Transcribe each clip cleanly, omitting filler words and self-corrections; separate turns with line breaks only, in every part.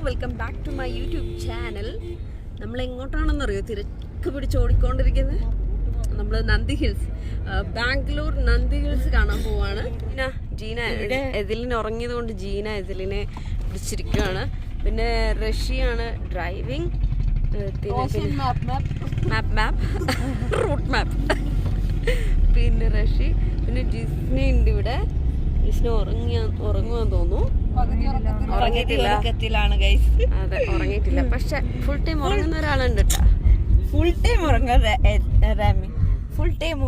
Welcome back to my YouTube channel. നമ്മൾ എങ്ങോട്ടാണെന്നറിയോ തിരക്ക് പിടിച്ച് ഓടിക്കൊണ്ടിരിക്കുന്നത്? നമ്മൾ നന്ദി ഹിൽസ്, ബാംഗ്ലൂർ നന്ദി ഹിൽസ് കാണാൻ പോവാണ്. പിന്നെ ജീന എതിലിനെ ഉറങ്ങിയത് കൊണ്ട് ജീന എതിലിനെ പിടിച്ചിരിക്കുകയാണ്. പിന്നെ റഷ്യയാണ് ഡ്രൈവിംഗ്, റൂട്ട് മാപ്പ്. പിന്നെ റഷ്യ, പിന്നെ ജിസ്ന ഉണ്ട് ഇവിടെ. ജിസ്ന ഉറങ്ങുവാൻ തോന്നുന്നു. ഉറങ്ങിയിട്ടില്ല. അതെ, ഉറങ്ങിയിട്ടില്ല. പക്ഷെ ഫുൾ ടൈം ഉറങ്ങുന്ന ഒരാളുണ്ട് കേട്ടോ.
ഫുൾ ടൈം ഉറങ്ങാമി, ഫുൾ ടൈം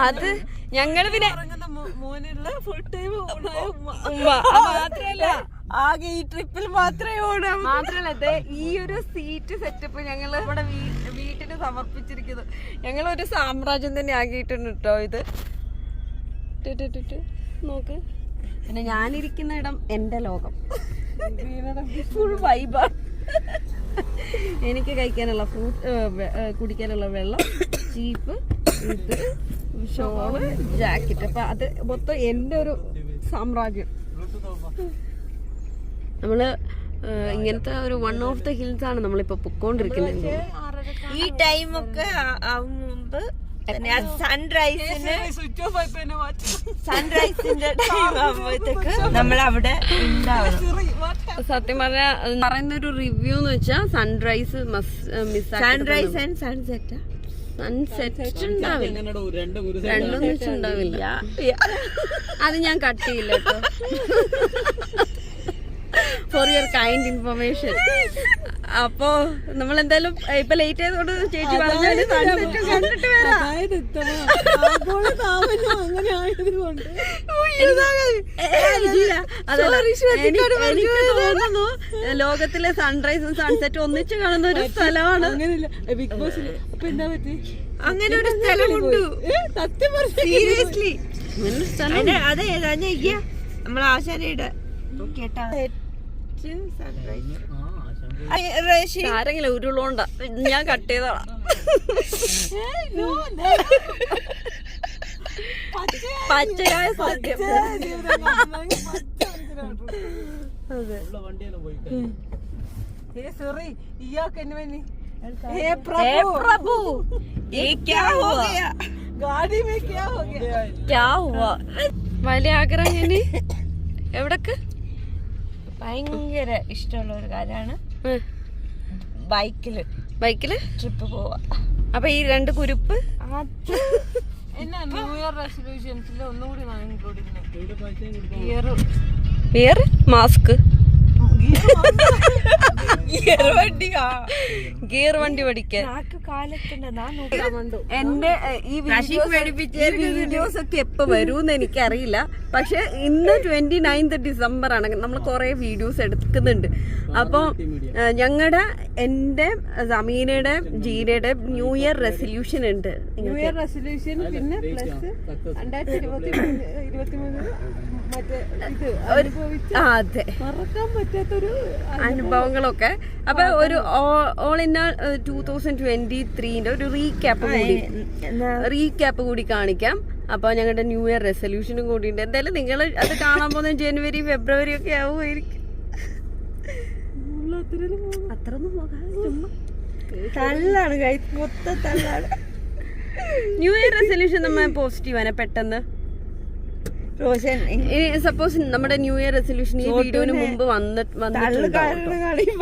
അത് ഞങ്ങള് പിന്നെ
മാത്രല്ല ആകെ ഈ ട്രിപ്പിൽ മാത്രമേ ഓടാം.
മാത്രല്ല ഈ ഒരു സീറ്റ് സെറ്റപ്പ് ഞങ്ങൾ നമ്മുടെ വീട്ടിന് സമർപ്പിച്ചിരിക്കുന്നു. ഞങ്ങളൊരു സാമ്രാജ്യം തന്നെ ആക്കിയിട്ടുണ്ട് കേട്ടോ ഇത്. നോക്ക്, പിന്നെ ഞാനിരിക്കുന്ന ഇടം എന്റെ ലോകം, ഫുൾ വൈബാണ്. എനിക്ക് കഴിക്കാനുള്ള ഫ്രൂട്ട്, കുടിക്കാനുള്ള വെള്ളം, ചീപ്പ്, ഇത്, ഷോള്, ജാക്കറ്റ്. അപ്പൊ അത് മൊത്തം എന്റെ ഒരു സാമ്രാജ്യം. നമ്മള് ഇങ്ങനത്തെ ഒരു വൺ ഓഫ് ദ ഹിൽസ് ആണ് നമ്മളിപ്പോ പൊക്കോണ്ടിരിക്കുന്നത്.
ഈ ടൈമൊക്കെ മുമ്പ് സൺറൈസിന്റെ ടൈം ആകുമ്പോഴത്തേക്ക് നമ്മളവിടെ ഉണ്ടാവണം.
സത്യം പറയുന്നൊരു റിവ്യൂ എന്ന് വെച്ചാൽ sunrise
sunrise and sunset.
Sunset ഉണ്ടാവില്ല, രണ്ടൊന്നും വെച്ചുണ്ടാവില്ല. അത് ഞാൻ കട്ട് ചെയ്യില്ല കേട്ടോ, ഫോർ യുവർ കൈൻഡ് ഇൻഫർമേഷൻ. അപ്പോ നമ്മൾ എന്തായാലും ഇപ്പൊ ലേറ്റ് ആയതുകൊണ്ട് ചേച്ചി പറഞ്ഞാല് സൺസെറ്റ് കണ്ടിട്ട് വരാം. എനിക്ക് തോന്നുന്നു ലോകത്തിലെ സൺറൈസും സൺസെറ്റും ഒന്നിച്ച് കാണുന്ന ഒരു സ്ഥലമാണ്.
ബിഗ് ബോസിൽ അങ്ങനെ ഒരു സ്ഥലമുണ്ട് സീരിയസ്ലി. അതെ, നമ്മളെ ആശാരിയുടെ
ആരെങ്കിലും ഉരുളോണ്ട ഞാൻ കട്ട് ചെയ്തോളാം. പച്ചയായ സത്യം. വലിയ ആഗ്രഹം എവിടക്ക്
ഭയങ്കര ഇഷ്ടമുള്ള ഒരു കാര്യമാണ് ബൈക്കില് ട്രിപ്പ് പോവാ.
അപ്പൊ ഈ രണ്ട് കുരുപ്പ്
ന്യൂ ഇയർ റെസൊല്യൂഷൻസിൽ ഒന്നുകൂടി
ഇയർ മാസ്ക്, ഗിയർ വണ്ടി പഠിക്കാൻ എന്റെ ഈ വീഡിയോസ് ഒക്കെ എപ്പോ വരൂന്ന് എനിക്കറിയില്ല. പക്ഷെ ഇന്ന് 29 ഡിസംബർ ആണ്. നമ്മൾ കുറെ വീഡിയോസ് എടുക്കുന്നുണ്ട്. അപ്പൊ ഞങ്ങളുടെ, എന്റെ, സമീനയുടെ, ജീനയുടെ ന്യൂ ഇയർ റെസൊല്യൂഷൻ ഉണ്ട്.
ന്യൂ ഇയർ റെസൊല്യൂഷൻ പിന്നെ പ്ലസ് 2023
അതെ,
മറക്കാൻ പറ്റാത്തൊരു
അനുഭവങ്ങളൊക്കെ. അപ്പൊ ഒരു ഓൾ ഇൻ ആൾ 2023 ഒരു റീക്യാപ്പ് കൂടി കാണിക്കാം. അപ്പൊ ഞങ്ങളുടെ ന്യൂ ഇയർ റെസൊല്യൂഷനും കൂടി ഉണ്ട്. എന്തായാലും നിങ്ങൾ അത് കാണാൻ പോകുന്ന ജനുവരി ഫെബ്രുവരി ഒക്കെ ആവുമായിരിക്കും. അത്രയൊന്നും
തള്ളാണ്, മൊത്തം തള്ളാണ്.
ന്യൂ ഇയർ റെസൊല്യൂഷൻ നമ്മ പോസിറ്റീവ് ആണ്. പെട്ടെന്ന് സപ്പോസ് നമ്മുടെ ന്യൂ ഇയർ റെസൊല്യൂഷൻ ഈ വീഡിയോന് മുമ്പ്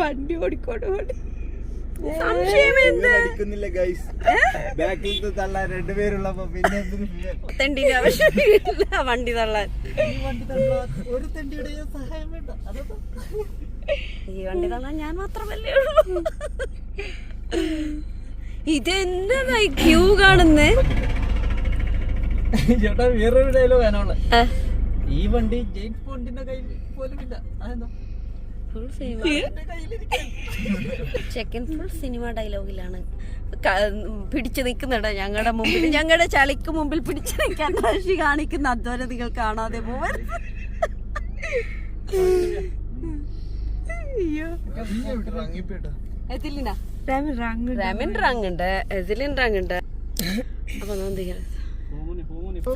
വണ്ടി ഓടിക്കോട്
വണ്ടി തള്ളാൻ ഈ വണ്ടി തള്ളാൻ ഞാൻ മാത്രമല്ലേ ഉള്ളൂ. ഇതെന്താ ക്യൂ കാണുന്നേ?
ചേട്ടാ വേറൊരു ഡയലോഗ് വേണോളെ. ഈ വണ്ടി ജെയിംസ് ബോണ്ടിന്റെ കയ്യിൽ പോലും ഇല്ല.
ചെക്കൻ ഫുൾ സിനിമ ഡയലോഗിലാണ് പിടിച്ചു നിൽക്കുന്നുണ്ട് ഞങ്ങളുടെ മുമ്പിൽ. ഞങ്ങളുടെ ചളിക്ക് മുമ്പിൽ പിടിച്ചു നിൽക്കാൻ റഷി കാണിക്കുന്ന അധ്വാനം നിങ്ങൾ കാണാതെ പോവാൻ. റങ്ങുണ്ട്, എസിലിൻ റങ്ങുണ്ട്. അപ്പൊ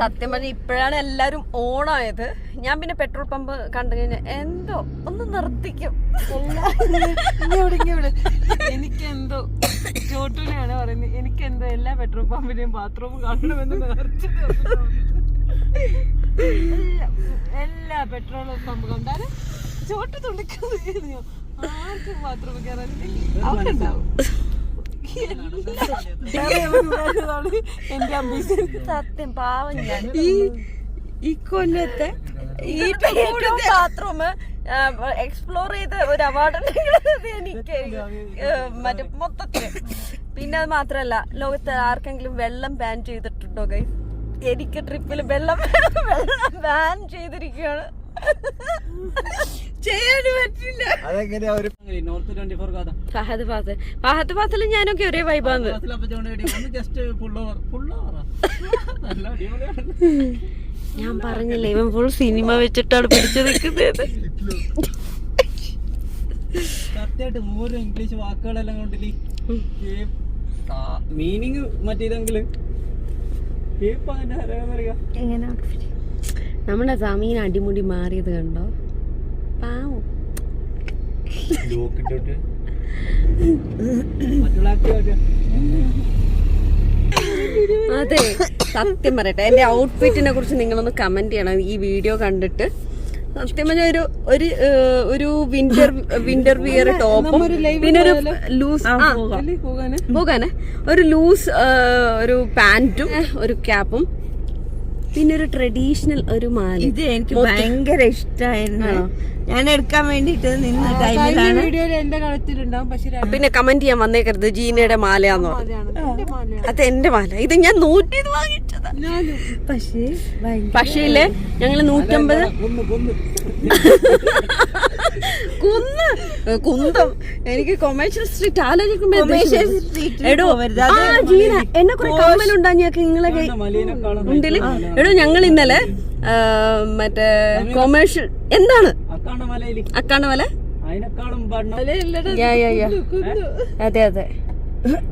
സത്യം പറഞ്ഞ ഇപ്പോഴാണ് എല്ലാരും ഓണായത്. ഞാൻ പിന്നെ പെട്രോൾ പമ്പ് കണ്ടു കഴിഞ്ഞാൽ എന്തോ ഒന്ന് നിർത്തിക്കും.
എനിക്കെന്തോ ചോട്ടൂനെയാണ് പറയുന്നത്, എനിക്കെന്തോ എല്ലാ പെട്രോൾ പമ്പിലെയും ബാത്റൂം കാണണമെന്ന് എല്ലാ പെട്രോൾ പമ്പ് കണ്ടാലും ചോട്ട് തുണിക്കുന്നു. ആർക്കും ബാത്റൂമിൽ കയറാനില്ലെങ്കിൽ അവർക്കുണ്ടാവും. എന്റെ അംബീഷൻ.
സത്യം പാവം ഞാൻ
ഈ കൊല്ലത്തെ
ഈ ബാത്റൂം എക്സ്പ്ലോർ ചെയ്ത് ഒരു അവാർഡ് എനിക്ക് മറ്റേ മൊത്തത്തില്. പിന്നെ അത് മാത്രല്ല, ലോകത്ത് ആർക്കെങ്കിലും വെള്ളം ബാൻ ചെയ്തിട്ടുണ്ടോ ഗൈസ്? എനിക്ക് ട്രിപ്പിൽ വെള്ളം ബാൻ ചെയ്തിരിക്കുകയാണ്. ചെയ്യാൻ പറ്റില്ല. ഫഹദ് ഫാസിൽ ഞാനൊക്കെ ഒരേ വൈബാന്ന്. ഞാൻ പറഞ്ഞില്ലേ, ഇവൻ ഫുൾ സിനിമ വെച്ചിട്ടാണ് പിടിച്ചു നിൽക്കുന്നത്.
ഇംഗ്ലീഷ് വാക്കുകളെല്ലാം കൊണ്ടില്ലേ മീനിങ് മറ്റേതെങ്കിലും
നമ്മുടെ സമീൻ അടിമുടി മാറിയത് കണ്ടോ? പാവം. അതെ, സത്യം പറയട്ടെ, എന്റെ ഔട്ട്ഫിറ്റിനെ കുറിച്ച് നിങ്ങളൊന്ന് കമന്റ് ചെയ്യണം ഈ വീഡിയോ കണ്ടിട്ട്. സത്യം പറഞ്ഞ ഒരു വിന്റർ വിയർ ടോപ്പും പിന്നെ ഒരു ലൂസ് പോകാനെ ഒരു ലൂസ് ഒരു പാന്റും ഒരു ക്യാപ്പും പിന്നെ ഒരു ട്രഡീഷണൽ ഒരു മാല.
ഇത് എനിക്ക് ഭയങ്കര ഇഷ്ടമായിരുന്നു. ഞാൻ എടുക്കാൻ വേണ്ടിട്ട് നിന്ന ടൈമിലാണ്. വീഡിയോയിൽ എന്റെ കളത്തിലുണ്ടാവും. പക്ഷെ
പിന്നെ കമന്റ് ചെയ്യാൻ വന്നേക്കരുത് ജീനയുടെ മാലയാന്നോ. അത് എന്റെ മാല. ഇത് ഞാൻ 100 വാങ്ങിച്ചതാ. പക്ഷേ ഞങ്ങള് 150 കുന്തം. എനിക്ക് കൊമേഴ്ഷ്യൽ സ്ട്രീറ്റ് ആലോചിക്കുമ്പോ ജീന എന്നെ കുറെ കമ്മലുണ്ടാഞ്ഞൊക്കെ നിങ്ങളെ ഉണ്ടില്. എടോ ഞങ്ങൾ ഇന്നലെ മറ്റേ കൊമേഴ്ഷ്യൽ എന്താണ് അക്കാണ്ട മല. അതെ അതെ,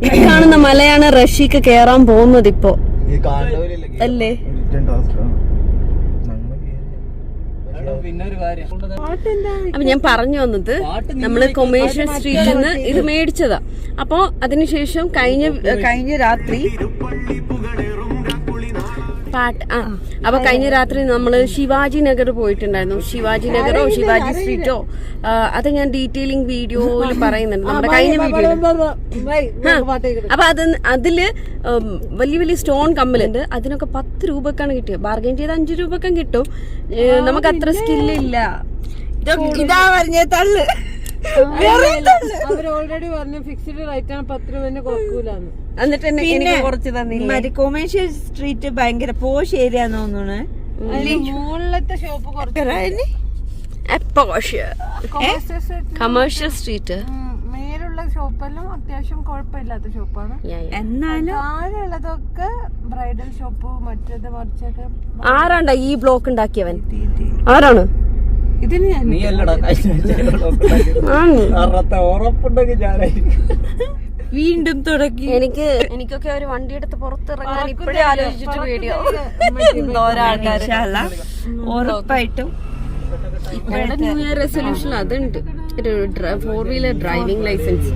ഈ കാണുന്ന മലയാണ് റഷ്യക്ക് കേറാൻ പോകുന്നത് ഇപ്പോ അല്ലേ? അപ്പൊ ഞാൻ പറഞ്ഞു വന്നത്, നമ്മള് കൊമേഴ്ഷ്യൽ സ്ട്രീറ്റിൽ നിന്ന് ഇത് മേടിച്ചതാ. അപ്പൊ അതിനുശേഷം കഴിഞ്ഞ രാത്രി അപ്പൊ കഴിഞ്ഞ രാത്രി നമ്മള് ശിവാജി നഗർ പോയിട്ടുണ്ടായിരുന്നു. ശിവാജി നഗറോ ശിവാജി സ്ട്രീറ്റോ അത് ഞാൻ ഡീറ്റെയിലിംഗ് വീഡിയോയിൽ പറയുന്നുണ്ട്, നമ്മുടെ കഴിഞ്ഞ വീഡിയോ. അപ്പൊ അതില് വലിയ വലിയ സ്റ്റോൺ കമ്മലുണ്ട്. അതിനൊക്കെ 10 രൂപക്കാണ് കിട്ടിയത്. ബാർഗൈൻ ചെയ്ത് 5 രൂപക്കും കിട്ടും. നമുക്ക് അത്ര സ്കില്ലില്ല.
ഇതാ പറഞ്ഞ തള്ളു. അവര് ഓൾറെഡി പറഞ്ഞു ഫിക്സ്ഡ് റേറ്റ് ആണ്, 10 രൂപ കുറക്കൂലെന്ന്.
എന്നിട്ട് എനിക്ക് കുറച്ച് തന്നില്ല.
കൊമേഴ്ഷ്യൽ സ്ട്രീറ്റ് ഭയങ്കര പോഷ് ഏരിയ തോന്നുന്നു. മുകളിലത്തെ ഷോപ്പ്
കൊമേഴ്ഷ്യൽ സ്ട്രീറ്റ്
മേലുള്ള ഷോപ്പെല്ലാം അത്യാവശ്യം കുഴപ്പമില്ലാത്ത ഷോപ്പാണ്. എന്നാലും താഴെയുള്ളതൊക്കെ ബ്രൈഡൽ ഷോപ്പ് മറ്റേത് മറിച്ചൊക്കെ.
ആരാണ്ടാ ഈ ബ്ലോക്ക് ഉണ്ടാക്കിയവൻ? ആരാണ്?
ഇതിന് ഞാൻ വീണ്ടും തുടങ്ങി.
എനിക്കൊക്കെ ഒരു വണ്ടി എടുത്ത് പുറത്തിറങ്ങാൻ ഇപ്പഴേ ആലോചിച്ചിട്ട് പേടിയോ.
ഉറപ്പായിട്ടും
ഇപ്പോഴത്തെ ന്യൂ ഇയർ റെസൊല്യൂഷൻ അതുണ്ട്, 4 വീലർ ഡ്രൈവിംഗ് ലൈസൻസ്.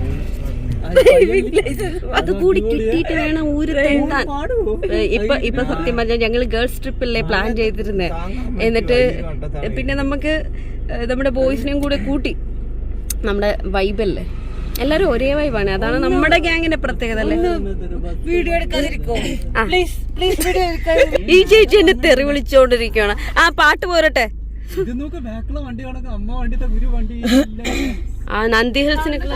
അത് കൂടി കിട്ടിയിട്ട് വേണം ഊര് തെണ്ടാൻ. ഇപ്പൊ സത്യം പറഞ്ഞാൽ ഞങ്ങള് ഗേൾസ് ട്രിപ്പല്ലേ പ്ലാൻ ചെയ്തിരുന്നേ. എന്നിട്ട് പിന്നെ നമുക്ക് നമ്മുടെ ബോയ്സിനെയും കൂടെ കൂട്ടി. നമ്മുടെ വൈബല്ലേ, എല്ലാരും ഒരേ വൈബാണ്. അതാണ് നമ്മുടെ ഗ്യാങ്ങിന്റെ പ്രത്യേകത അല്ലേ.
വീഡിയോ എടുക്കാതിരിക്കോ
ഈ ചേച്ചി എന്നെ തെറി വിളിച്ചോണ്ടിരിക്കുകയാണ്. ആ പാട്ട് പോരട്ടെ. ആ നന്ദി ഹിൽസിനൊക്കെ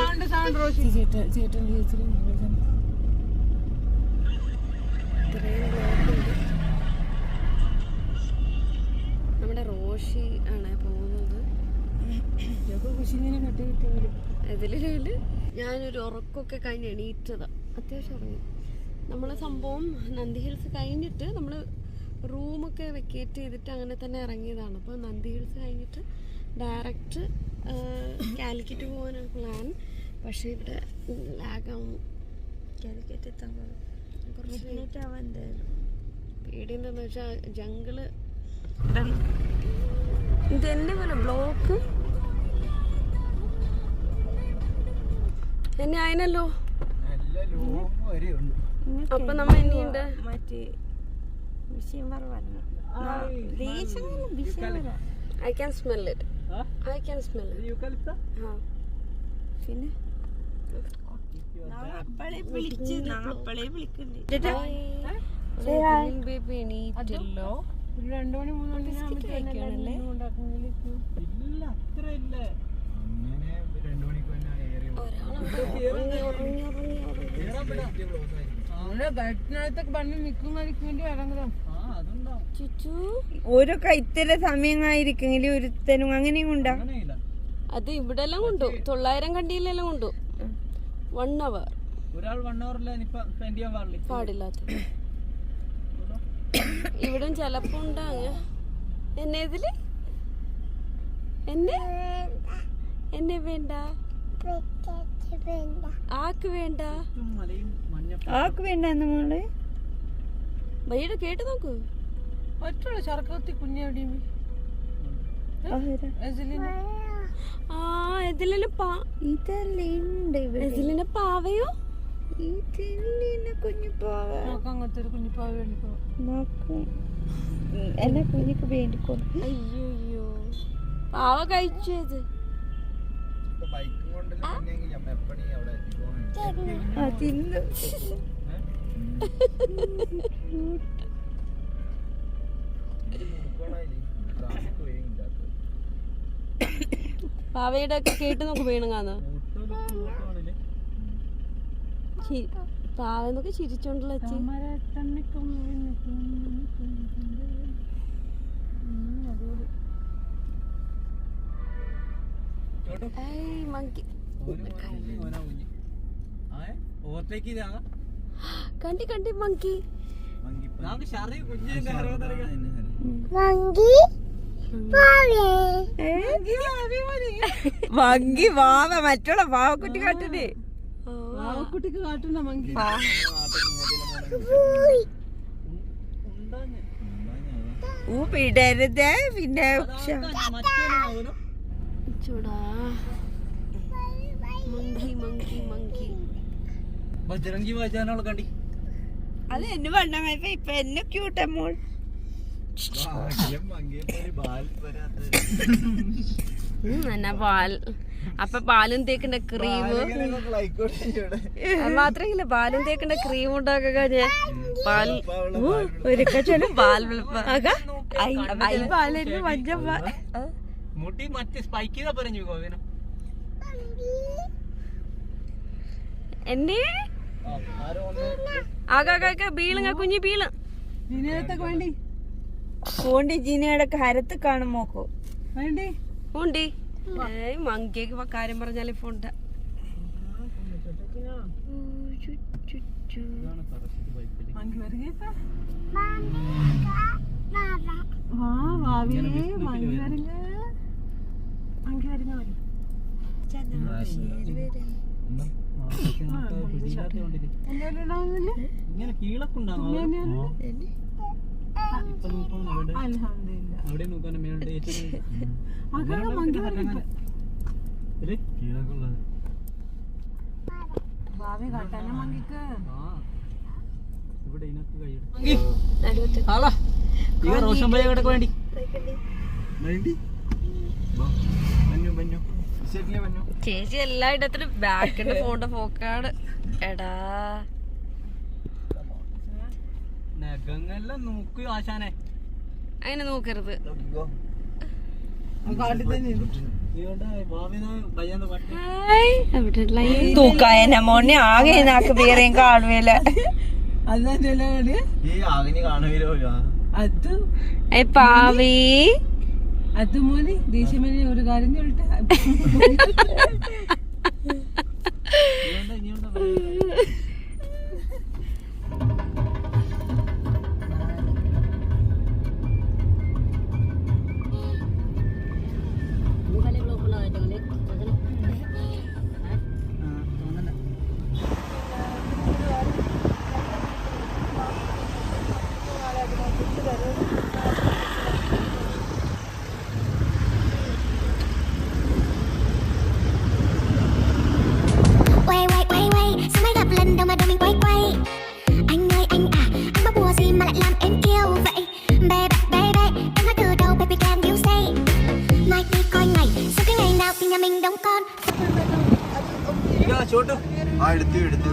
നമ്മുടെ റോഷി ആണ് പോകുന്നത്. ഇതില് ഞാനൊരു ഉറക്കമൊക്കെ കഴിഞ്ഞ് എണീറ്റതാ, അത്യാവശ്യം ഉറങ്ങി. നമ്മള് സംഭവം നന്ദി ഹിൽസ് കഴിഞ്ഞിട്ട് നമ്മള് റൂമൊക്കെ വെക്കേറ്റ് ചെയ്തിട്ട് അങ്ങനെ തന്നെ ഇറങ്ങിയതാണ്. അപ്പോൾ നന്ദി ഹിൽസ് കഴിഞ്ഞിട്ട് ഡയറക്റ്റ് കാലിക്കറ്റ് പോകാനാണ് പ്ലാൻ. പക്ഷേ ഇവിടെ ലാഗാവും. കാലിക്കറ്റ് എത്താൻ കുറച്ച് ലേറ്റ് ആവാൻ എന്തായാലും. പേടിയെന്താന്ന് വെച്ചാൽ ജംഗിള് ഇത് എന്നെ പോലെ ബ്ലോക്ക് എന്നെ ആയനല്ലോ. അപ്പൊ നമ്മ ഇനിയുണ്ട്
മറ്റേ വിഷയം പറഞ്ഞു
I can smell it. I can smell it.
പിന്നെ അപ്പളെ വിളിക്കണ്ടേ
ബേബി എണീറ്റല്ലോ.
2 മണി 3 മണി
കഴിക്കുകയാണല്ലേ.
ഇല്ല അത്ര ഇല്ല അങ്ങനെ 2 മണിക്ക് തന്നെ
ഓരോ കൈത്തര സമയമായിരിക്കെങ്കിലും ഒരുത്തനും അങ്ങനെയും ഉണ്ടാ.
അത് ഇവിടെ എല്ലാം കൊണ്ടു 900 കണ്ടിയിലെല്ലാം കൊണ്ടു 1 hour
ഒരാൾ 1 hour
പാടില്ലാത്ത ഇവിടെ ചിലപ്പോ ഉണ്ടാകുക. എന്നെ ഇതില് എന്നെ വേണ്ട ആക്ക് വേണ്ട
ആക്ക് വേണ്ട നമ്മള്
വൈകിട്ട് കേട്ട് നോക്കൂ.
മറ്റുള്ള ശർക്കത്തി കുഞ്ഞെവിടെയും
ഇതിലെ ഇതിലെ പാവയോ
കുഞ്ഞു പാവ അങ്ങനത്തെ ഒരു കുഞ്ഞു പാവ എന്നെ കുഞ്ഞിക്ക് വേണ്ടിക്കോ.
അയ്യോ പാവ കഴിച്ചത്
തിന്നു
പാവയുടെ ഒക്കെ കേട്ട് നോക്ക് വീണുങ്ങാന്ന്. പാവന്നൊക്കെ ചിരിച്ചോണ്ടല്ലോ അച്ഛൻ. കണ്ടി കണ്ടി മങ്കി
മങ്കി വാവ മറ്റുള്ള വാവക്കുട്ടി കാട്ടണ്ടേ.
കുട്ടിക്ക് കാട്ടണ്ട മങ്കി.
വിടരുത് പിന്നെ
ചൂടാ മങ്കി മങ്കി മങ്കി
ബജരംഗി വായിച്ചാനുള്ള കണ്ടി
അത് എന്നെ വണ്ണമായപ്പോ ഇപ്പൊ എന്നെ ക്യൂട്ടമ്മോൾ.
എന്നാ പാൽ അപ്പൊ പാലും തേക്കണ്ട ക്രീം മാത്രല്ല പാലും തേക്കണ്ട ക്രീം ഉണ്ടാക്കുക ഞാൻ പാൽ ഒരു പാൽ പാലിന് മഞ്ഞ
മുടി മറ്റേ സ്പൈക്ക് പറഞ്ഞു ഗോവിനം
എന്നെ ആകാക്ക ബീളുങ്ങ കുഞ്ഞി ബീള്
ജിനേടത്തൊക്കെ വേണ്ടി പോണ്ടി ജിനയുടെ കരത്ത് കാണും നോക്കൂ വേണ്ടി
പോണ്ടി മങ്കിയൊക്കെ കാര്യം പറഞ്ഞാലേ പോണ്ട.
ഇങ്ങനെ കീഴൊക്കെ ഉണ്ടാകും അവിടെ നോക്കാൻ ഇവിടെ ഇനക്ക് റോഷൻ ഭായി കിടക്ക് വേണ്ടി
ചേച്ചി എല്ലായിടത്തിനും ബാക്കിന്റെ ഫോണിന്റെ ഫോക്കാട് എടാ
നഖങ്ങളെല്ലാം നോക്കൂ ആശാനെ
അങ്ങനെ നോക്കരുത്.
തൂക്കായന മോനെ ആകെ നാക്ക് വേറെയും കാണുവേല
പാവി
അത് മോനെ ദേശീയമേനെ ഒരു കാര്യം
ചോട്ടു
എടുത്തു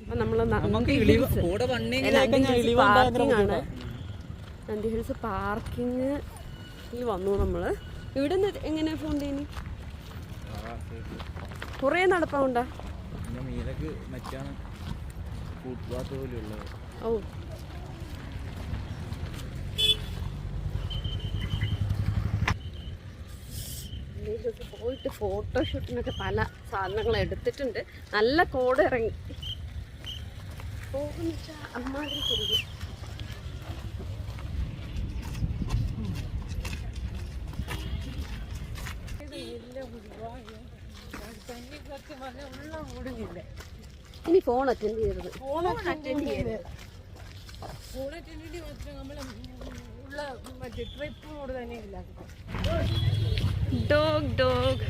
അപ്പൊ നമ്മള് നന്ദി ഹിൽസ് പാർക്കിങ്ങിൽ വന്നു നമ്മള്. ഇവിടെ നിന്ന് എങ്ങനെയാ പോണ്ടേനി? കൊറേ നടപ്പാണ്ടാ? ഓ പോയിട്ട് ഫോട്ടോഷൂട്ടിനൊക്കെ പല സാധനങ്ങൾ എടുത്തിട്ടുണ്ട്. നല്ല കോട ഇറങ്ങി പോകുന്ന അമ്മാതിരി ശരിക്കും. ഇനി ഫോൺ അറ്റൻഡ് ചെയ്യരുത്. ഡോഗ് ഡോഗ്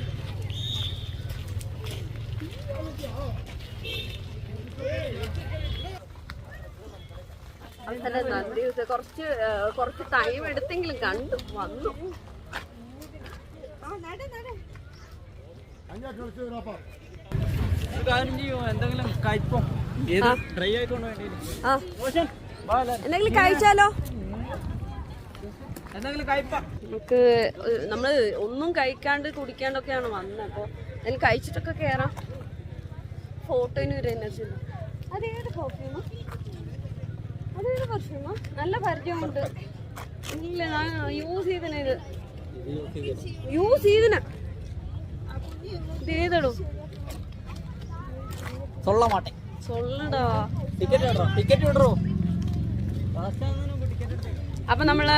അതല്ല നന്ദി കുറച്ച് ടൈം എടുത്തെങ്കിലും കണ്ടു വന്നു.
എന്തെങ്കിലും കഴിപ്പോ ഡ്രൈ ആയിക്കൊണ്ട്
എന്തെങ്കിലും കഴിച്ചാലോ?
എന്തെങ്കിലും കഴിപ്പ.
നമുക്ക് നമ്മള് ഒന്നും കഴിക്കാണ്ട് കുടിക്കാണ്ടൊക്കെയാണ് വന്നത്. അപ്പോൾ അതിൽ കഴിച്ചിട്ടൊക്കെ കയറാം. ഫോട്ടോന് ഒരു എനർജി. അതേത് പെർഫ്യൂമാ? അതേത് പെർഫ്യൂമാ? നല്ല പരിചയമുണ്ട്. ഇല്ല ഞാൻ യൂസ് ചെയ്തന ഇത് ഇതേതടോ സൊല്ലടാ.
ടിക്കറ്റ് വിടറോ?
അപ്പൊ നമ്മള്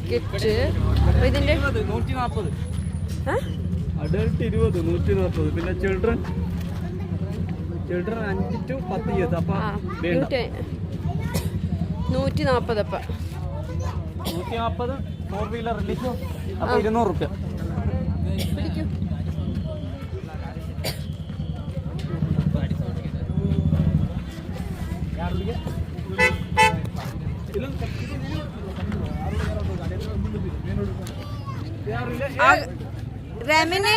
ടിക്കറ്റ് ഇതിന്റെ
140 അഡൽട്ട് 20 140 പിന്നെ ചിൽഡ്രൻ 5 to 10 years. അപ്പൊ
140 അപ്പൊ
140 ഫോർ വീലർ റിലീസ്. അപ്പൊ 200 രൂപ.
രമനെ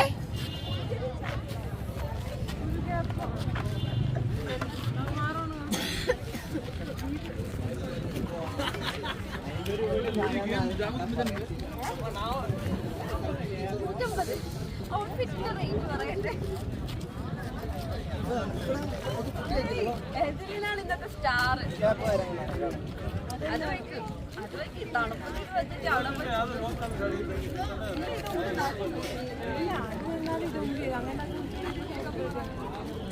ഇന്നത്തെ സ്റ്റാർ. അത് വയ്ക്കും തണുപ്പ് വെച്ചിട്ട് അവിടെ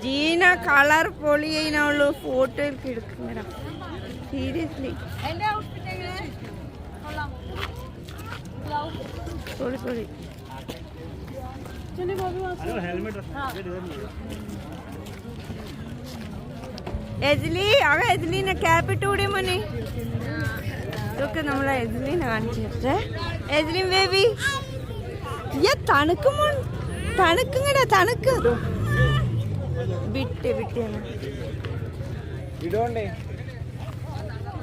ജീന കളർ പൊളിയതിനുള്ളൂ ഫോട്ടോയിൽ കിടക്കുന്ന സീരിയസ്ലി
എന്റെ ഔട്ട്ഫിറ്റ് എങ്ങനെ
പൊളി പൊളി. എജ്ലി ആകെ എജ്ലിനെ ക്യാപ്പ് ഇട്ടുകൂടിയ മോനെ. ഇതൊക്കെ നമ്മളെ എജ്ലിനെ കാണിച്ചിട്ട് എജ്ലിൻ ബേബി തണുക്കുമോ? തണുക്കുങ്ങടാ തണുക്ക് വിട്ടിയാണ്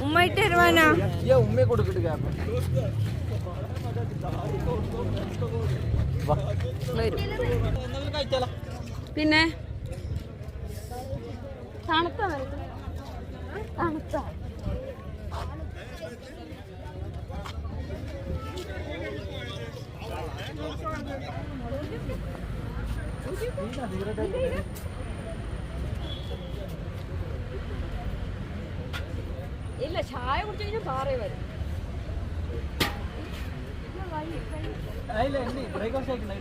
ഉമ്മ ഇട്ട് തരുവാനാ?
ഉമ്മയെ കൊടുക്കട്ടെ ക്യാപ്പ്.
പിന്നെ തണുത്ത തണുത്ത ഇല്ല, ചായ കുടിച്ചു കഴിഞ്ഞാൽ പാറേ വരും.
ബ്രേക്ക്ഫാസ്റ്റ് ആയിക്കണേ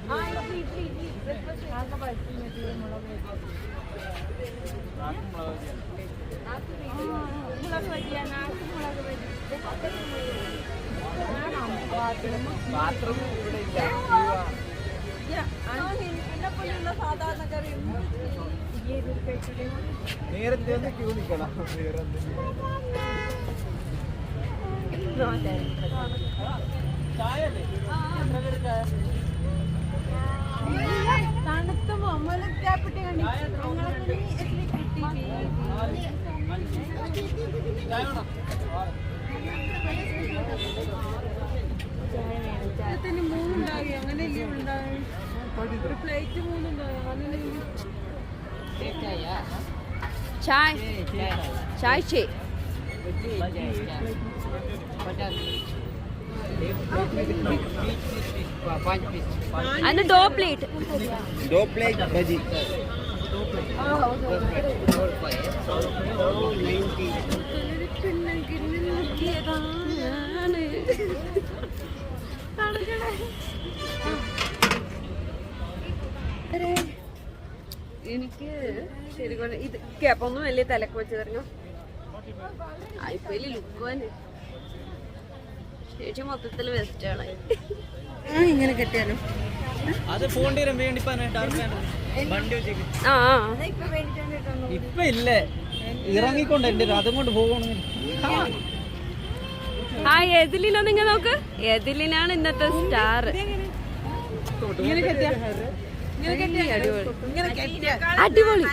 ബാത്റൂം ഇവിടെ ഇല്ല. നേരത്തെ ഒന്ന് ക്യൂ നിൽക്കണം.
തണുത്ത മമ്മലക്കാപ്പിട്ട് മൂന്നുണ്ടായി. അങ്ങനെയല്ലേ ഉണ്ടായി? ഒരു പ്ലേറ്റ് മൂന്നുണ്ടായി. അങ്ങനെ
ചായ ചായ ചേ and a dough plate.
Dough plate bhaji.
എനിക്ക് ശരിക്കും ഇത് കേപ്പൊന്നും വലിയ തലക്ക് വെച്ച് തരണോ? ഇപ്പൊ വലിയ ലുക്ക് തന്നെ. ചേച്ചി മൊത്തത്തില് വെസ്റ്റ് ആണ്.
ഇങ്ങനെ കെട്ടിയാലോ?
അത് പോണ്ടി വേണ്ടി വണ്ടി വെച്ചേക്ക്. ഇപ്പൊ ഇല്ലേ ഇറങ്ങിക്കൊണ്ട് എന്റെ അതും കൊണ്ട് പോകണമെങ്കിൽ
എതിലിനോ നിങ്ങ നോക്ക്. എതിലിനാണ് ഇന്നത്തെ സ്റ്റാർ. അടിപൊളി.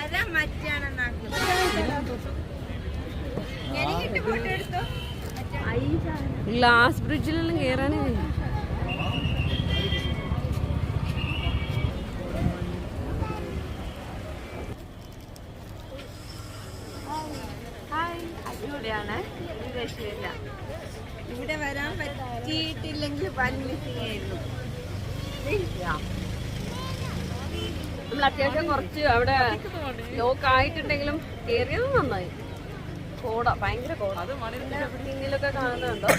ഗ്ലാസ് ബ്രിഡ്ജിലെല്ലാം കേറാനേ കഴിയും.
അടിപൊളിയാണ്. രക്ഷയില്ല. ഇവിടെ വരാൻ പറ്റിയിട്ടില്ലെങ്കിൽ വൻ മിസ്സിംഗ് ആയിരുന്നു.
നമ്മൾ അത്യാവശ്യം കുറച്ച് അവിടെ ലോക്ക് ആയിട്ടുണ്ടെങ്കിലും കേറിയത് നന്നായി. കോട, ഭയങ്കര കോട. പിന്നിലൊക്കെ കാണുന്നുണ്ടോ?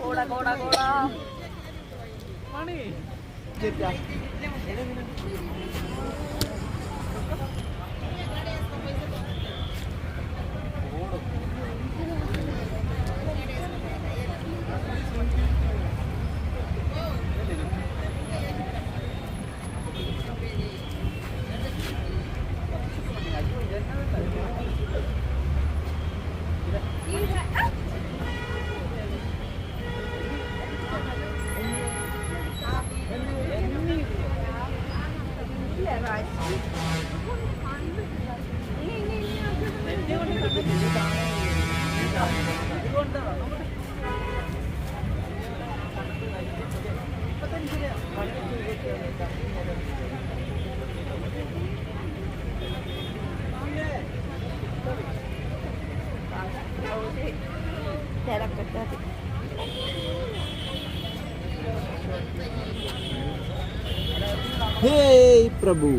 കോട കോട കോട.
Hey Prabhu.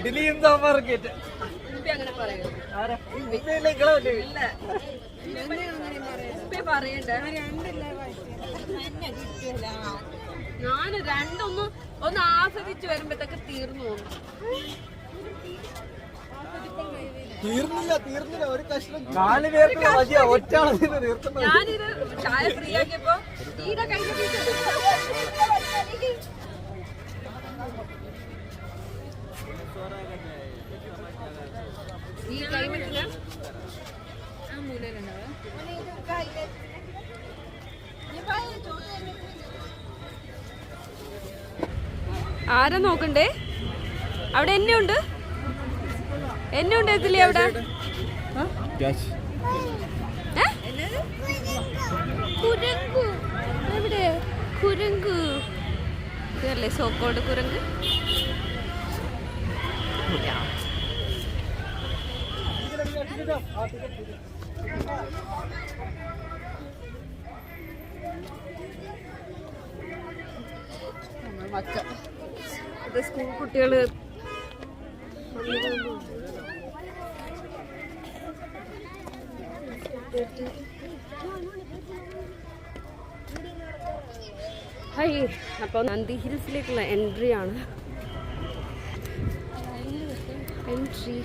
ഇഡ്ഡലിയും സാമ്പാറും കേട്ട്
ഉപ്പി അങ്ങനെ പറയൂ. ഉപ്പി പറയണ്ടേ? ഞാൻ ഒന്ന് ആസ്വദിച്ച് വരുമ്പോഴത്തേക്ക് തീർന്നു പോകുന്നു.
തീർന്നില്ല ഒരു കഷ്ണം 4 പേർക്ക് മതിയാ ഒറ്റ തീർക്കുന്നു.
ഞാനിത് ചായ ഫ്രീ ആക്കിയപ്പോ ഈടെ കൈ ഈ ക്ലൈമറ്റില് ആരാ നോക്കണ്ടേ? അവിടെ എന്നെയുണ്ട് എത്തില്ലേ അവിടെ? കുരങ്ങു എവിടെ? കുരങ്ങു ഇതല്ലേ സോക്കോട് കുരങ്ങ്. സ്കൂൾ കുട്ടികള് ഹായ്. അപ്പോൾ നന്ദി ഹിൽസിലേക്കുള്ള എൻട്രി ആണ്. എൻട്രി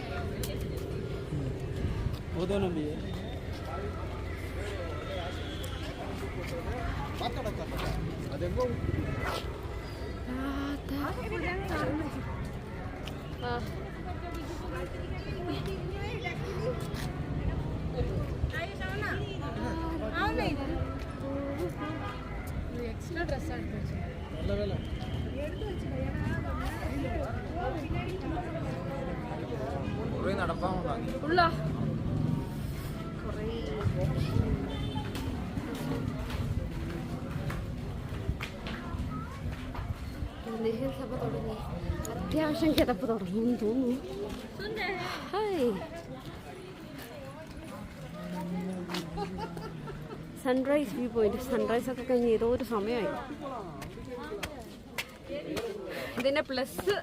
എക്സ്ട്രാ ഡ്രസ്സാണ് ഉള്ള സഭ തുടങ്ങി. അത്യാവശ്യം കിടപ്പ് തുടങ്ങുമെന്ന് തോന്നുന്നു. Sunrise view point. സൺറൈസ് ഒക്കെ കഴിഞ്ഞ് ഏതോ ഒരു സമയമായി. ഇതിൻ്റെ പ്ലസ്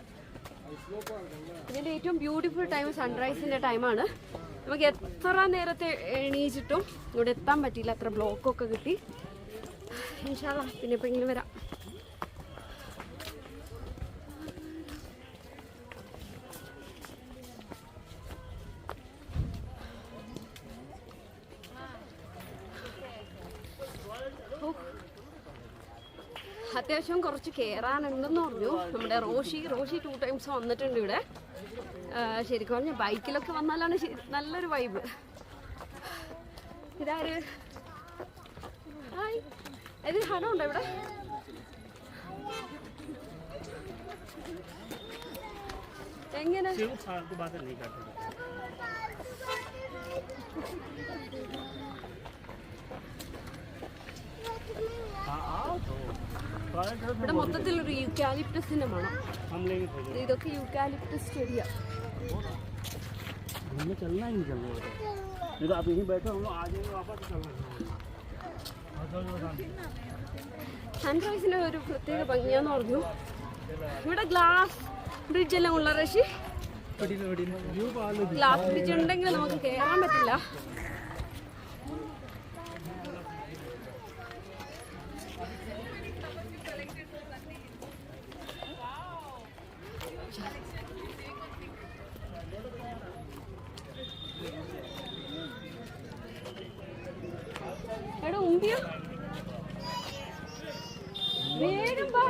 ഇതിൻ്റെ ഏറ്റവും ബ്യൂട്ടിഫുൾ ടൈം സൺറൈസിൻ്റെ ടൈമാണ്. നമുക്ക് എത്ര നേരത്തെ എണീച്ചിട്ടും ഇവിടെ എത്താൻ പറ്റിയില്ല. അത്ര ബ്ലോക്കൊക്കെ കിട്ടി. ഇൻഷാ അല്ലാഹ് പിന്നെ എപ്പോഴെങ്കിലും വരാം. അത്യാവശ്യം കുറച്ച് കയറാനുണ്ടെന്ന് പറഞ്ഞു നമ്മുടെ റോഷി 2 ടൈംസ് വന്നിട്ടുണ്ട് ഇവിടെ. ശരിക്കും പറഞ്ഞാൽ ബൈക്കിലൊക്കെ വന്നാലാണ് നല്ലൊരു വൈബ്. ഇതാര്? ഹായ്. ഇത് ഹടം ഉണ്ടോ ഇവിടെ? എങ്ങനെ? ഇവിടെ മൊത്തത്തിലൊരു യൂക്കാലിപ്റ്റസിന്റെ മണം. ഇതൊക്കെ യൂക്കാലിപ്റ്റസ് ചെടിയാ. സൺറൈസിന്റെ ഒരു പ്രത്യേക ഭംഗിയാന്ന് പറഞ്ഞു. ഇവിടെ ഗ്ലാസ് ബ്രിഡ്ജ് എല്ലാം ഉള്ള റഷി. ഗ്ലാസ് ബ്രിഡ്ജ് ഉണ്ടെങ്കിൽ നമുക്ക് കയറാൻ പറ്റില്ല. എടാ ഉമ്പിയോ വേഗം വാ.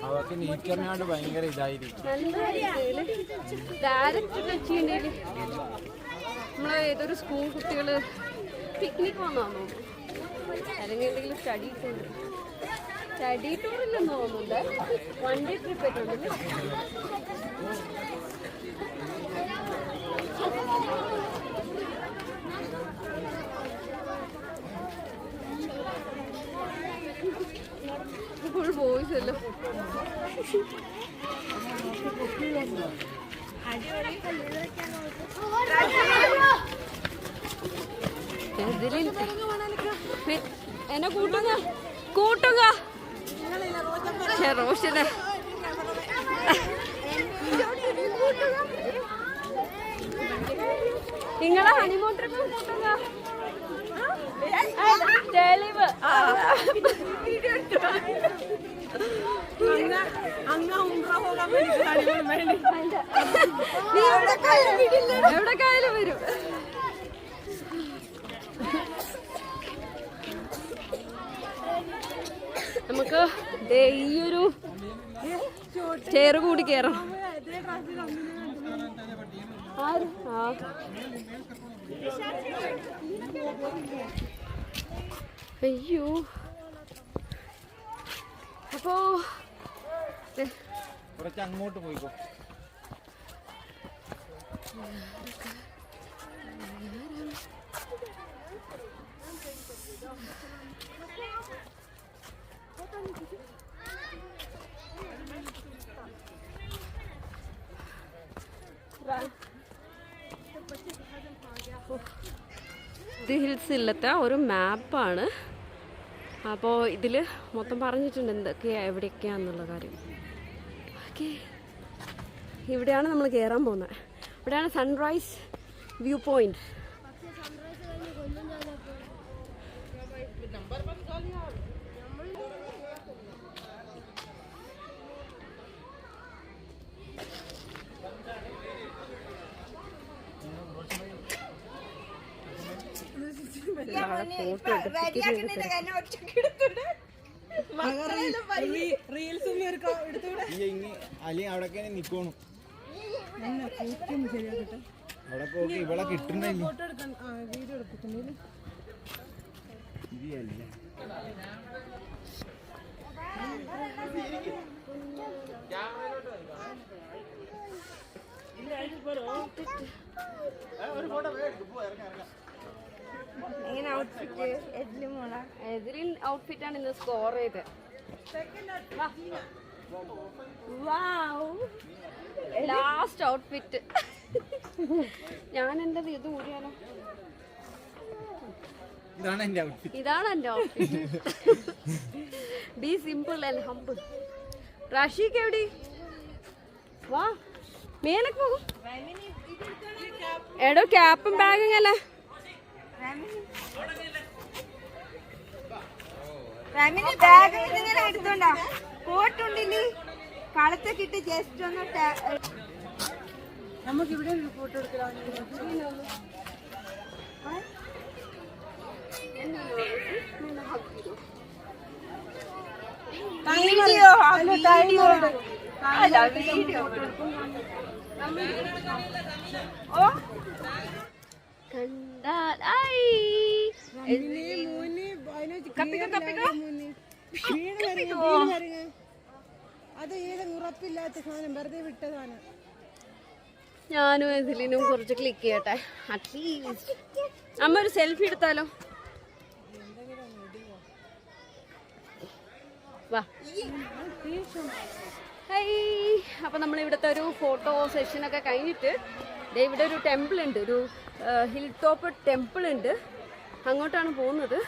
അവർക്ക് നീക്കറിനാണ്ട് ഭയങ്കര ഇതായിരിക്കും.
ഡയറക്റ്റ് ടച്ച് ചെയ്യണ്ടേല് നമ്മളെ ഏതൊരു സ്കൂൾ കുട്ടികള് പിക്നിക് വന്നാന്ന് തോന്നുന്നു. അല്ലെങ്കിൽ എന്തെങ്കിലും സ്റ്റഡി ടൂറില്ലെന്ന് തോന്നുന്നുണ്ട്. 1 ഡേ ട്രിപ്പ് ആയിട്ടുണ്ട്. ഫുൾ ബോയ്സ് അല്ലോ. എന്നെ കൂട്ടുക റോഷന് നിങ്ങളെ ഹണിമൂൺ ട്രിപ്പ് കൂട്ടുക തെളിവ് എവിടെക്കായാലും വരും. നമുക്ക് ഈ ഒരു ചെയർ കൂടി കേറണം. അയ്യോ അപ്പോ
കുറച്ച് അങ്ങോട്ട് പോയിക്കോ. ഇത് ഹിൽസിലത്തെ ഒരു മാപ്പാണ്. അപ്പോൾ ഇതിൽ മൊത്തം പറഞ്ഞിട്ടുണ്ട് എന്തൊക്കെയാണ് എവിടെയൊക്കെയാണെന്നുള്ള കാര്യം. ഓക്കെ, ഇവിടെയാണ് നമ്മൾ കയറാൻ പോകുന്നത്. ഇവിടെയാണ് സൺറൈസ് വ്യൂ പോയിന്റ്. അവിടെ നിക്കോണം അവിടെ പോയി ഇവിടെ കിട്ടുന്നില്ല.
എതിരിൻ ഔട്ട്ഫിറ്റ് ആണ് ഇന്ന് സ്കോർ ചെയ്ത്. Last outfit. ഞാൻ എന്റെ ഇത് കൂടിയാലോ.
ഇതാണ് എന്റെ outfit.
Be simple and humble. Rashik എവിടെ? വാ മേലേക്ക് പോകും. എടോ ക്യാപ്പും ബാഗും അല്ലേ?
എടുത്തോണ്ടാ കോട്ടുണ്ടില്ലേ കളത്തൊക്കെ ഇട്ട് ജസ്റ്റ് ഒന്ന് നമുക്ക് ഇവിടെ ഒരു ഫോട്ടോ എടുക്കാം.
കണ്ടാൽ
അത് ഏത് ഉറപ്പില്ലാത്ത സാധനം വെറുതെ വിട്ടതാണ്.
ഞാനും എതിലിനും കുറച്ച് ക്ലിക്ക് ചെയ്യട്ടെ. അറ്റ്ലീസ്റ്റ് അമ്മ ഒരു സെൽഫി എടുത്താലോ? വാ. അപ്പൊ നമ്മൾ ഇവിടുത്തെ ഒരു ഫോട്ടോ സെഷനൊക്കെ കഴിഞ്ഞിട്ട് ഇവിടെ ഒരു ടെമ്പിൾ ഉണ്ട്, ഒരു ഹിൽ ടോപ്പ് ടെമ്പിൾ ഉണ്ട്. അങ്ങോട്ടാണ് പോകുന്നത്.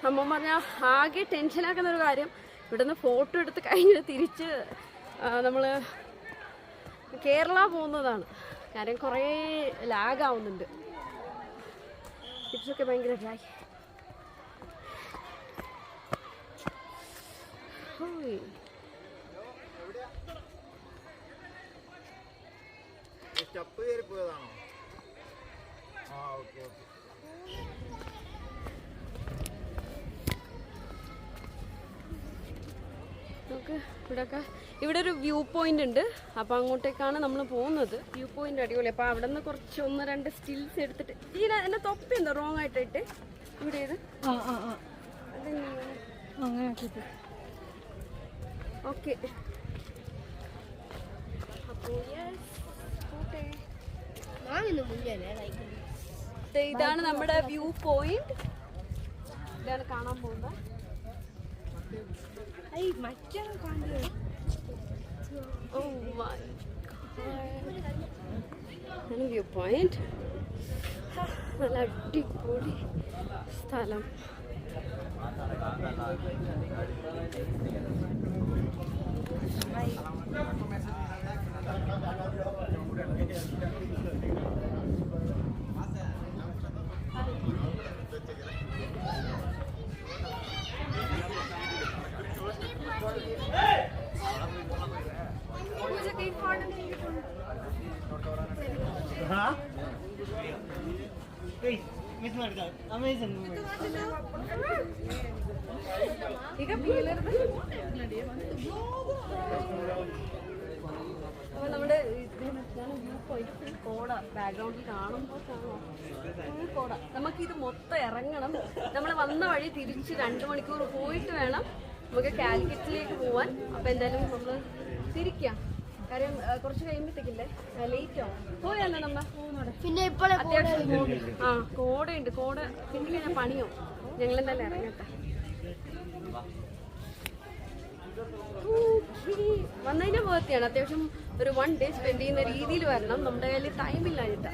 അമ്മ പറഞ്ഞാൽ ആകെ ടെൻഷനാക്കുന്ന ഒരു കാര്യം, ഇവിടുന്ന് ഫോട്ടോ എടുത്ത് കഴിഞ്ഞ് തിരിച്ച് നമ്മൾ കേരള പോകുന്നതാണ്. കാര്യം കുറേ ലാഗാവുന്നുണ്ട്. ടിപ്സൊക്കെ ഭയങ്കര ലാഗ്.
സ്റ്റെപ്പ് കയറി പോയതാണോ? ആ ഓക്കെ ഓക്കെ.
നമുക്ക് ഇവിടെ ഒരു വ്യൂ പോയിന്റ് ഉണ്ട്. അപ്പോൾ അങ്ങോട്ടേക്കാണ് നമ്മൾ പോകുന്നത്. വ്യൂ പോയിന്റ് അടിപൊളി. അപ്പോൾ അവിടെ നിന്ന് കുറച്ച് 1-2 സ്റ്റിൽസ് എടുത്തിട്ട് എന്നെ തൊപ്പി എന്താ റോങ് ആയിട്ടിട്ട് ഇവിടെ ഇത് ഓക്കെ. അപ്പോൾ ഇതാണ് നമ്മുടെ വ്യൂ പോയിന്റ്. ഇതാണ് കാണാൻ പോകുന്നത്. Oh my god. നല്ല വ്യൂ പോയിന്റ്. നല്ല അടിപൊളി സ്ഥലം. അപ്പൊ നമ്മുടെ വ്യൂ പോയിന്റ് കോട ബാക്ക്ഗ്രൗണ്ടിൽ കാണുമ്പോൾ കോട. നമുക്കിത് മൊത്തം ഇറങ്ങണം. നമ്മൾ വന്ന വഴി തിരിച്ച് 2 മണിക്കൂർ പോയിട്ട് വേണം നമുക്ക് കാലിക്കറ്റിലേക്ക് പോവാൻ. അപ്പൊ എന്തായാലും നമ്മൾ തിരിക്കാം. കാര്യം കുറച്ച് കഴിയുമ്പോഴത്തേക്കില്ലേ ലേറ്റ് ആവും. പോയാലോ നമ്മ
പിന്നെ
അത്യാവശ്യം കോടയുണ്ട്. കോട പിന്നെ കഴിഞ്ഞാൽ പണിയോ. ഞങ്ങളെന്തായാലും ഇറങ്ങട്ടെ. വന്നതിന്റെ പോകത്തെയാണ്. അത്യാവശ്യം ഒരു 1 day സ്പെൻഡ് ചെയ്യുന്ന രീതിയിൽ വരണം. നമ്മുടെ കയ്യിൽ ടൈമില്ലാഞ്ഞിട്ടാ.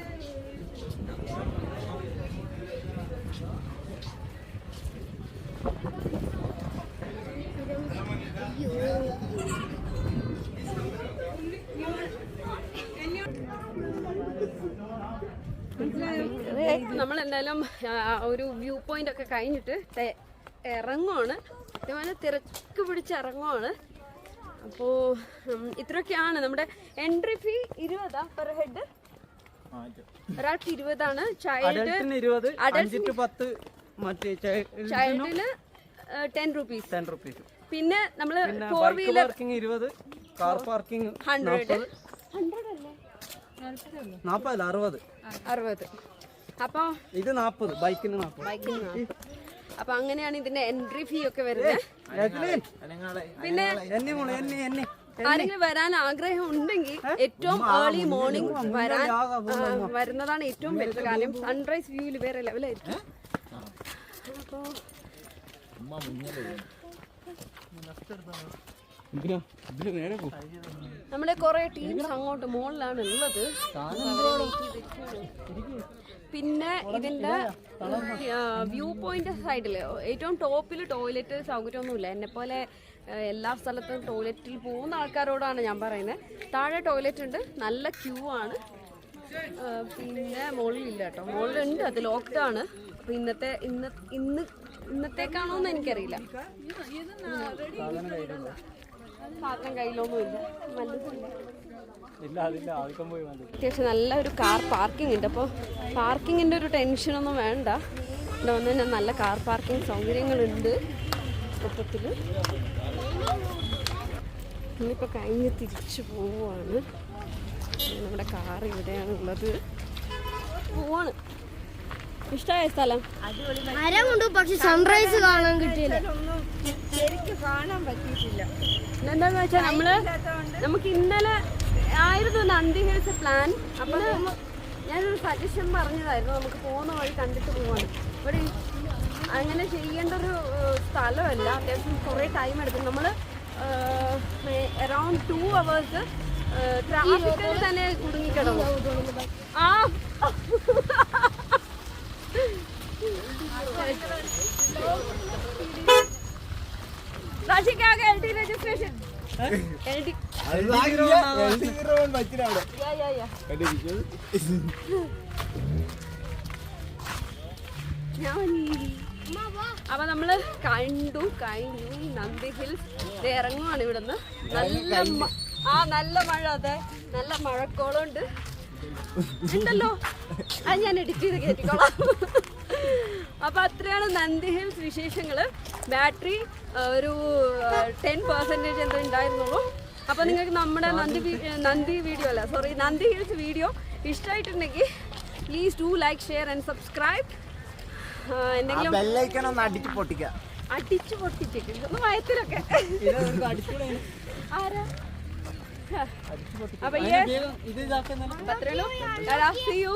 നമ്മളെന്തായാലും ഒരു വ്യൂ പോയിന്റ് ഒക്കെ കഴിഞ്ഞിട്ട് ഇറങ്ങുവാണ്. അതേപോലെ തിരക്ക് പിടിച്ച് ഇറങ്ങുവാണ്. അപ്പോൾ ഇത്രയൊക്കെയാണ് നമ്മുടെ എൻട്രി ഫീ. 20 per head. ഒരാൾക്ക് 20 ചൈൽഡിന് 10 റുപ്പീസ്. പിന്നെ നമ്മള് 4 വീലർ
20, കാർ പാർക്കിംഗ്
100 60. അപ്പൊ
ഇത് 40, ബൈക്കിന് 40.
അപ്പൊ അങ്ങനെയാണ് ഇതിന്റെ എൻട്രി ഫീ ഒക്കെ വരുന്നത്. പിന്നെ ആരെങ്കിലും വരാൻ ആഗ്രഹം ഉണ്ടെങ്കിൽ ഏറ്റവും ഏർലി മോർണിംഗ് വരുന്നതാണ് ഏറ്റവും ബെറ്റർ. കാരണം സൺറൈസ് വ്യൂവിൽ വേറെ ലെവലായിരിക്കും. അപ്പോ നമ്മുടെ കുറെ ടീംസ് അങ്ങോട്ട് മുകളിലാണ് ഉള്ളത്. പിന്നെ ഇതിന്റെ വ്യൂ പോയിന്റ് സൈഡില് ഏറ്റവും ടോപ്പിൽ ടോയ്ലറ്റ് സൗകര്യമൊന്നുമില്ല. എന്നെ പോലെ എല്ലാ സ്ഥലത്തും ടോയ്ലറ്റിൽ പോകുന്ന ആൾക്കാരോടാണ് ഞാൻ പറയുന്നത്. താഴെ ടോയ്ലറ്റ് ഉണ്ട്, നല്ല ക്യൂ ആണ്. പിന്നെ മുകളിലില്ല കേട്ടോ. മുകളിലുണ്ട്, അത് ലോക്ക്ഡ് ആണ്. അപ്പൊ ഇന്നത്തേക്കാണോന്ന് എനിക്കറിയില്ല. സാധനം കയ്യിലൊന്നുമില്ല. അത്യാവശ്യം നല്ല ഒരു കാർ പാർക്കിംഗ് ഉണ്ട്. അപ്പോൾ പാർക്കിങ്ങിൻ്റെ ഒരു ടെൻഷനൊന്നും വേണ്ട. ഇവിടെ വന്ന് തന്നെ നല്ല കാർ പാർക്കിംഗ് സൗകര്യങ്ങളുണ്ട് മൊത്തത്തിൽ. ഇന്നിപ്പോൾ കഴിഞ്ഞ് തിരിച്ചു പോവുകയാണ്. നമ്മുടെ കാർ ഇവിടെയാണുള്ളത്. പോവാണ്. ഇഷ്ടമായ സ്ഥലം
അരമുണ്ട്, പക്ഷെ സൺറൈസ് കാണാൻ കിട്ടിയില്ല. ശരിക്കും കാണാൻ പറ്റിയിട്ടില്ല.
എന്താന്ന് വെച്ചാൽ നമുക്ക് ഇന്നലെ ആയിരുന്നു നന്ദി ഹിൽസ് പ്ലാൻ. അപ്പോൾ ഞാനൊരു സജഷൻ പറഞ്ഞതായിരുന്നു, നമുക്ക് പോകുന്ന വഴി കണ്ടിട്ട് പോവാണ്. ഇവിടെ അങ്ങനെ ചെയ്യേണ്ട ഒരു സ്ഥലമല്ല. അത്യാവശ്യം കുറേ ടൈം എടുക്കും. നമ്മൾ അറൗണ്ട് 2 hours ട്രാഫിക്കിൽ തന്നെ കുടുങ്ങിക്കിടന്നു. राशिक आ गया LT रजिस्ट्रेशन LT या അപ്പൊ നമ്മള് കഴിഞ്ഞു നന്ദി ഹിൽസ് ഇറങ്ങുവാണ്. ഇവിടുന്ന് നല്ല മഴ. അതെ, നല്ല മഴക്കോളുണ്ട് ഉണ്ടല്ലോ. അത് ഞാൻ എഡിറ്റ് ചെയ്ത് കയറ്റിക്കോളാം. അപ്പൊ അത്രയാണ് നന്ദി ഹിൽസ് വിശേഷങ്ങള്. ബാറ്ററി ഒരു 10% എന്തോ ഉണ്ടായിരുന്നുള്ളൂ. അപ്പൊ നിങ്ങൾക്ക് നമ്മുടെ നന്ദി ഹിൽസ് വീഡിയോ ഇഷ്ടമായിട്ടുണ്ടെങ്കിൽ please do like, share and subscribe. എന്തെങ്കിലും അടിച്ചു പൊട്ടിച്ചേക്ക് ഒന്ന് വയറ്റിലൊക്കെ. ആരാ? അപ്പൊ അത്രയുള്ളൂ. See you.